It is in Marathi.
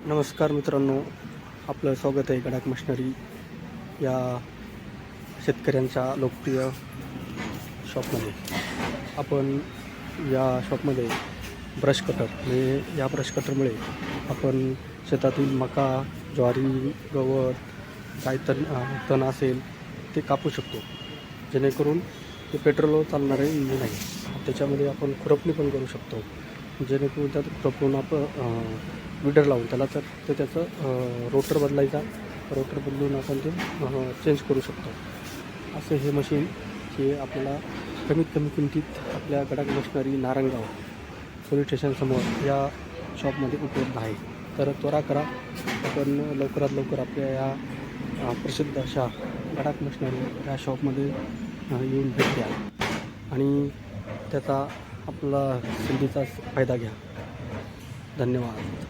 नमस्कार मित्रांनो, आपलं स्वागत आहे गडाख मशिनरी या शेतकऱ्यांच्या लोकप्रिय शॉपमध्ये. आपण या शॉपमध्ये ब्रश कटर म्हणजे या ब्रश कटरमुळे आपण शेतातील मका, ज्वारी, गवत काय तण असेल ते कापू शकतो, जेणेकरून ते पेट्रोलवर चालणारे इंजिन आहे. त्याच्यामध्ये आपण खुरपणी पण करू शकतो, जेणेकरून त्यात खुरपून आपण विडर लावून त्याचं रोटर बदलायचा, रोटर बदलून आपण ते चेंज करू शकतो. असे हे मशीन हे आपल्याला कमीत कमी किमतीत आपल्या गडाख मशिनरी नारंगाव पोलीस स्टेशनसमोर या शॉपमध्ये उपलब्ध आहे. तर त्वरा करा, आपण लवकरात लवकर आपल्या या प्रसिद्ध अशा गडाख मशिनरी या शॉपमध्ये येऊन भेट द्या आणि त्याचा आपला संधीचा फायदा घ्या. धन्यवाद.